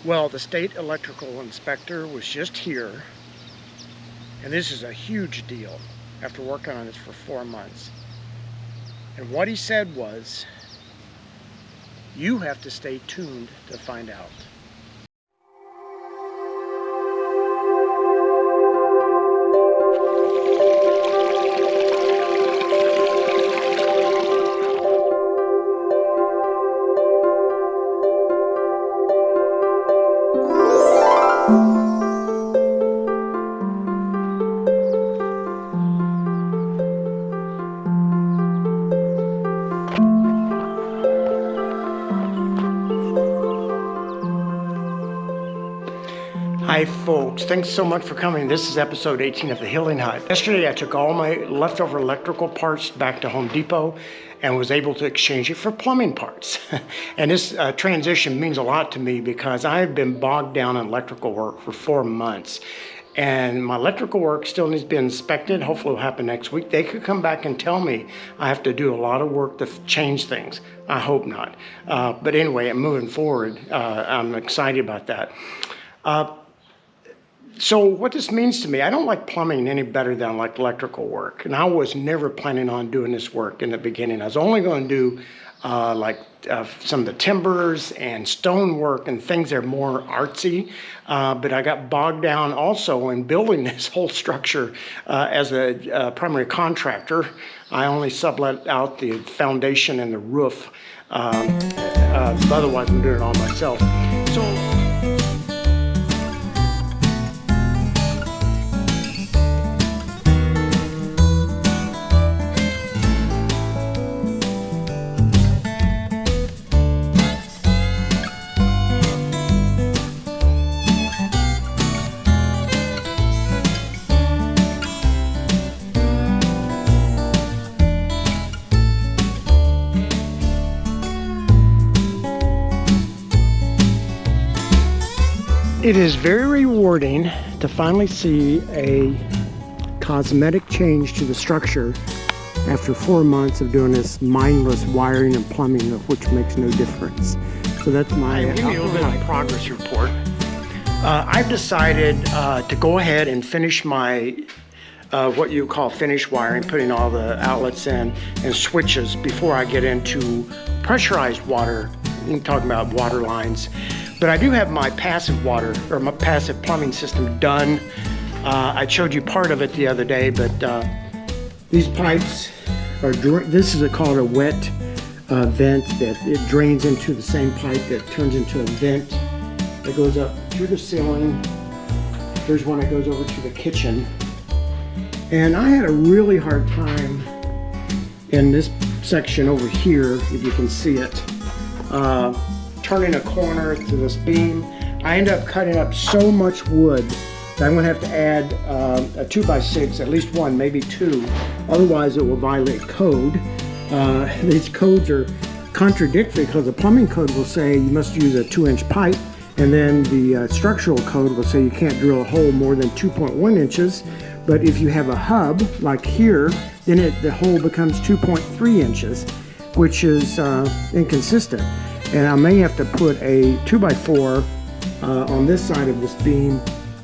Well, the state electrical inspector was just here, and this is a huge deal after working on this for 4 months. And what he said was, you have to stay tuned to find out. Hi folks, thanks so much for coming. This is episode 18 of the Healing Hut. Yesterday I took all my leftover electrical parts back to Home Depot and was able to exchange it for plumbing parts. And this transition means a lot to me because I've been bogged down in electrical work for 4 months. And my electrical work still needs to be inspected. Hopefully it'll happen next week. They could come back and tell me I have to do a lot of work to change things. I hope not. But anyway, moving forward, I'm excited about that. So what this means to me, I don't like plumbing any better than I like electrical work. And I was never planning on doing this work in the beginning. I was only going to do some of the timbers and stone work and things that are more artsy. But I got bogged down also in building this whole structure as a primary contractor. I only sublet out the foundation and the roof. Otherwise, I'm doing it all myself. So. It is very rewarding to finally see a cosmetic change to the structure after 4 months of doing this mindless wiring and plumbing, of which makes no difference. So that's my give you a little bit of progress report. I've decided to go ahead and finish my what you call finish wiring, putting all the outlets in and switches before I get into pressurized water. I'm talking about water lines. But I do have my passive water, or my passive plumbing system done. I showed you part of it the other day, but these pipes are, this is called a wet vent that it drains into the same pipe that turns into a vent that goes up through the ceiling. There's one that goes over to the kitchen. And I had a really hard time in this section over here, if you can see it. Turning a corner to this beam. I end up cutting up so much wood that I'm going to have to add a 2x6, at least one, maybe two. Otherwise it will violate code. These codes are contradictory because the plumbing code will say you must use a 2-inch pipe, and then the structural code will say you can't drill a hole more than 2.1 inches. But if you have a hub like here, then the hole becomes 2.3 inches, which is inconsistent. And I may have to put a 2x4 on this side of this beam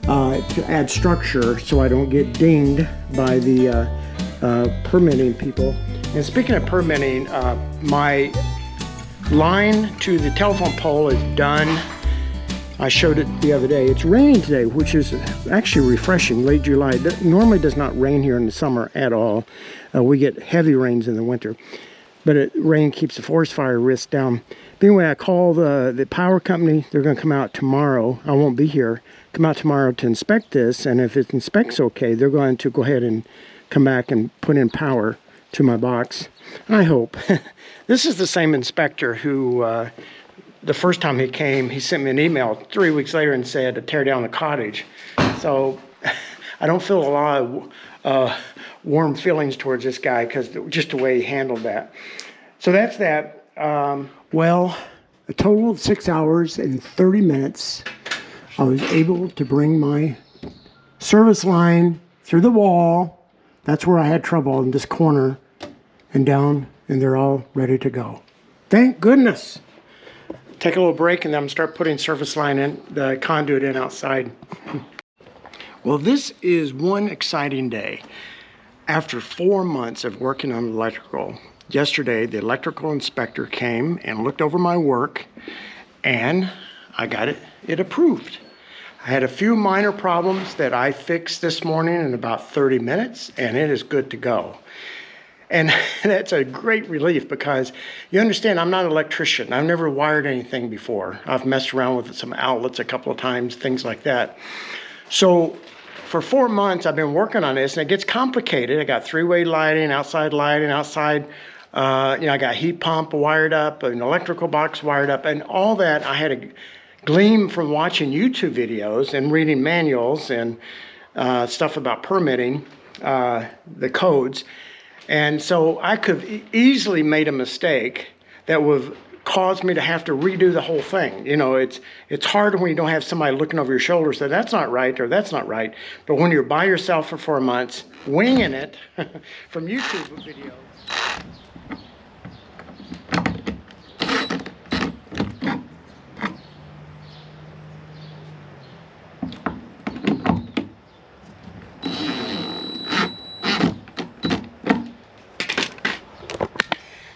to add structure so I don't get dinged by the permitting people. And speaking of permitting, my line to the telephone pole is done. I showed it the other day. It's raining today, which is actually refreshing. Late July. It normally does not rain here in the summer at all. We get heavy rains in the winter. But rain keeps the forest fire risk down. But anyway, I call the power company. They're going to come out tomorrow. I won't be here. Come out tomorrow to inspect this, and if it inspects okay, they're going to go ahead and come back and put in power to my box. I hope. This is the same inspector who, the first time he came, he sent me an email 3 weeks later and said to tear down the cottage. So I don't feel a lot of warm feelings towards this guy because just the way he handled that. So that's that. Well, a total of 6 hours and 30 minutes. I was able to bring my service line through the wall. That's where I had trouble, in this corner and down, and they're all ready to go. Thank goodness. take a little break, and then I'm gonna start putting surface line in, the conduit in outside. Well, this is one exciting day. After 4 months of working on electrical, yesterday the electrical inspector came and looked over my work, and I got it approved. I had a few minor problems that I fixed this morning in about 30 minutes, and it is good to go. And that's a great relief, because you understand I'm not an electrician. I've never wired anything before. I've messed around with some outlets a couple of times, things like that. So for 4 months I've been working on this, and it gets complicated. I got three-way lighting, outside, I got heat pump wired up, an electrical box wired up, and all that I had to glean from watching YouTube videos and reading manuals and stuff about permitting, the codes. And so I could easily made a mistake that would cause me to have to redo the whole thing. You know, it's hard when you don't have somebody looking over your shoulder saying that's not right or that's not right. But when you're by yourself for 4 months, winging it from YouTube videos.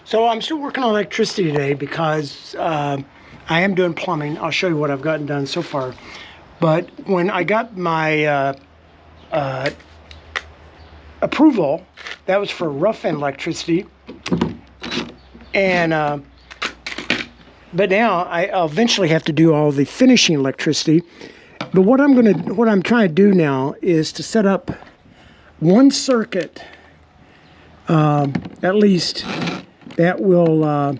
So I'm still working on electricity today because I am doing plumbing. I'll show you what I've gotten done so far. But when I got my approval, that was for rough end electricity. And but now I'll eventually have to do all the finishing electricity. But what I'm trying to do now is to set up one circuit, at least, that will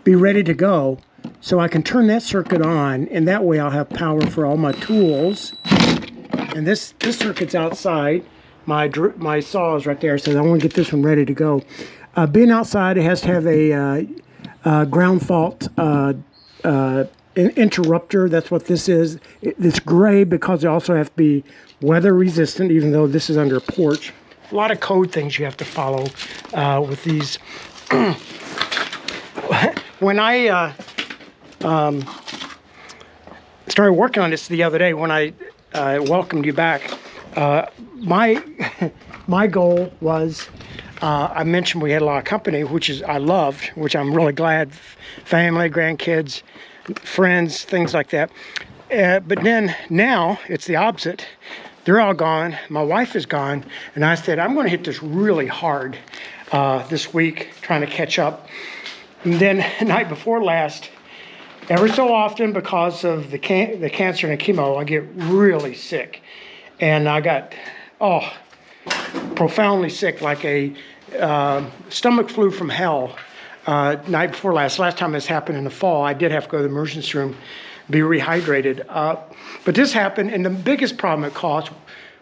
be ready to go, so I can turn that circuit on, and that way I'll have power for all my tools. And this circuit's outside. My saw is right there, so I want to get this one ready to go. Being outside, it has to have a ground fault interrupter. That's what this is. It's gray because it also has to be weather resistant, even though this is under a porch. A lot of code things you have to follow with these. When I started working on this the other day, when I welcomed you back, my goal was, I mentioned we had a lot of company, which I loved, which I'm really glad, family, grandkids, friends, things like that. But then now it's the opposite. They're all gone. My wife is gone. And I said, I'm going to hit this really hard this week, trying to catch up. And then the night before last, ever so often, because of the cancer and the chemo, I get really sick. And I got, profoundly sick, like a stomach flu from hell. Night before last. Last time this happened in the fall, I did have to go to the emergency room, be rehydrated. But this happened, and the biggest problem it caused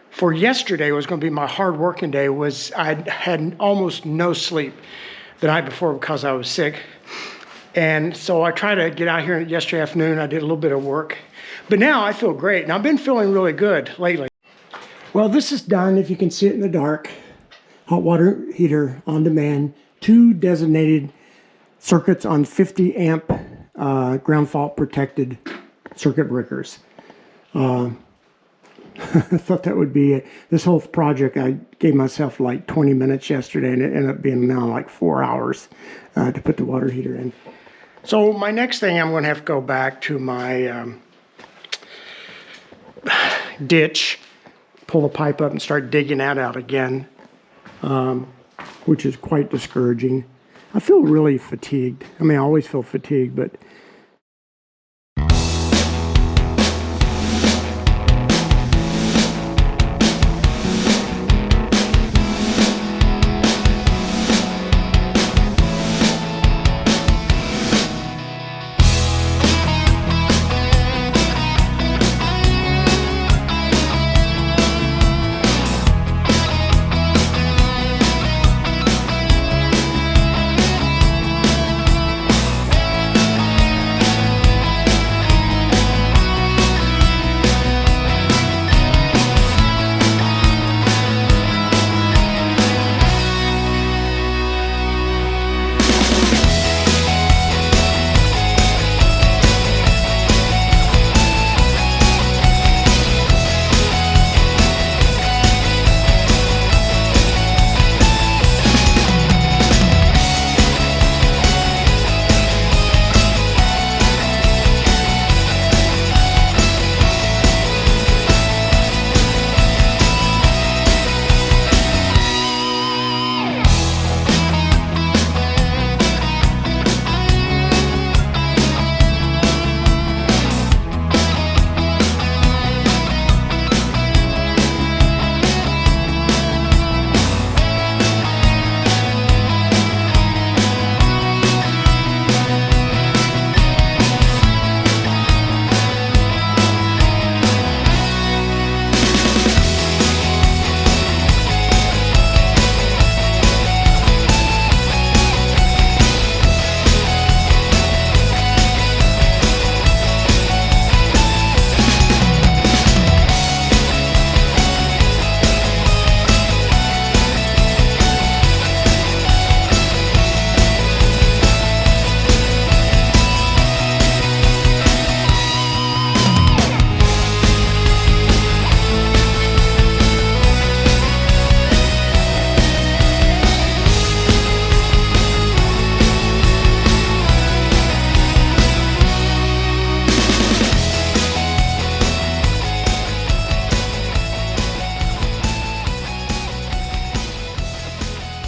for yesterday was going to be my hard working day. Was I had almost no sleep the night before because I was sick. And so I tried to get out here yesterday afternoon. I did a little bit of work. But now I feel great, and I've been feeling really good lately. Well, this is done, if you can see it in the dark. Hot water heater on demand, 2 designated circuits on 50 amp ground fault protected circuit breakers. I thought that would be it. This whole project, I gave myself like 20 minutes yesterday, and it ended up being now like 4 hours to put the water heater in. So my next thing, I'm going to have to go back to my ditch, pull the pipe up and start digging that out again, which is quite discouraging. I feel really fatigued. I mean, I always feel fatigued, but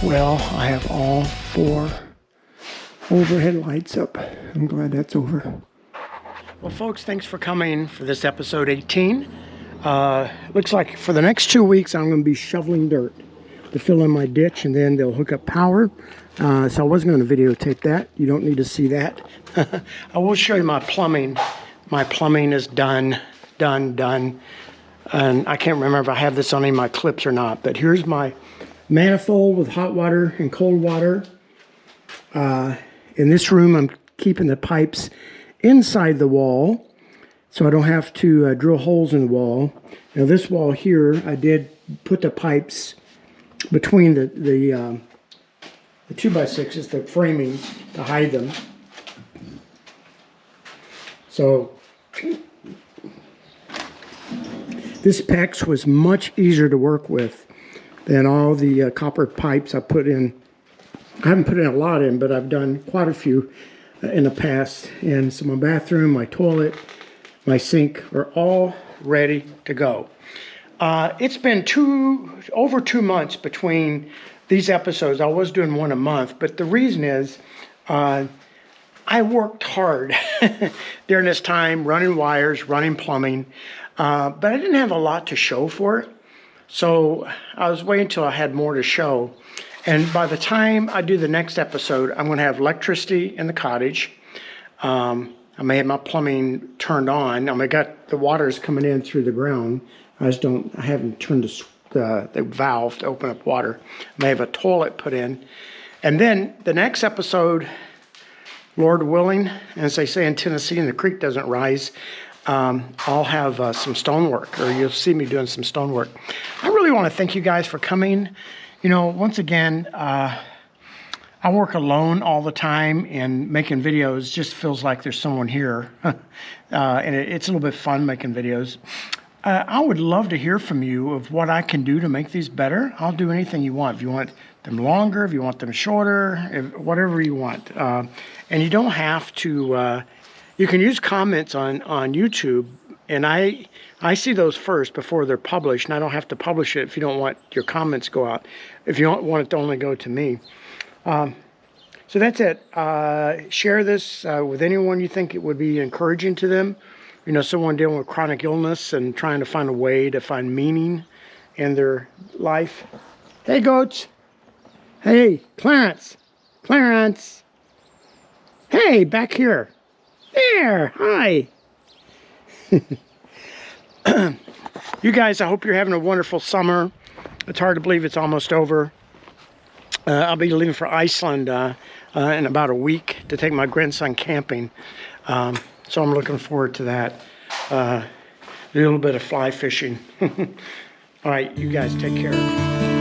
Well, I have all 4 overhead lights up. I'm glad that's over. Well, folks, thanks for coming for this episode 18. Looks like for the next 2 weeks, I'm going to be shoveling dirt to fill in my ditch, and then they'll hook up power. So I wasn't going to videotape that. You don't need to see that. I will show you my plumbing. My plumbing is done. And I can't remember if I have this on any of my clips or not, but here's my manifold with hot water and cold water. In this room, I'm keeping the pipes inside the wall so I don't have to drill holes in the wall. Now this wall here, I did put the pipes between the 2x6s, the framing, to hide them. So this PEX was much easier to work with than all the copper pipes I put in. I haven't put in a lot in, but I've done quite a few in the past. And so my bathroom, my toilet, my sink are all ready to go. It's been over 2 months between these episodes. I was doing one a month, but the reason is I worked hard during this time, running wires, running plumbing, but I didn't have a lot to show for it. So I was waiting until I had more to show. And by the time I do the next episode, I'm going to have electricity in the cottage. I may have my plumbing turned on. I got the water's coming in through the ground. I haven't turned the valve to open up water. I may have a toilet put in. And then the next episode, Lord willing, as they say in Tennessee, and the creek doesn't rise, I'll have some stonework, or you'll see me doing some stonework. I really want to thank you guys for coming. You know, once again, I work alone all the time, and making videos just feels like there's someone here. And it's a little bit fun making videos. I would love to hear from you of what I can do to make these better. I'll do anything you want. If you want them longer, if you want them shorter, whatever you want. And you don't have to, you can use comments on YouTube, and I see those first before they're published, and I don't have to publish it if you don't want your comments to go out, if you don't want it to only go to me. So that's it. Share this with anyone you think it would be encouraging to them. You know, someone dealing with chronic illness and trying to find a way to find meaning in their life. Hey, goats. Hey, Clarence. Clarence. Hey, back here. There. Hi. You guys, I hope you're having a wonderful summer. It's hard to believe it's almost over. I'll be leaving for Iceland in about a week to take my grandson camping. So I'm looking forward to that. A little bit of fly fishing. All right, you guys take care.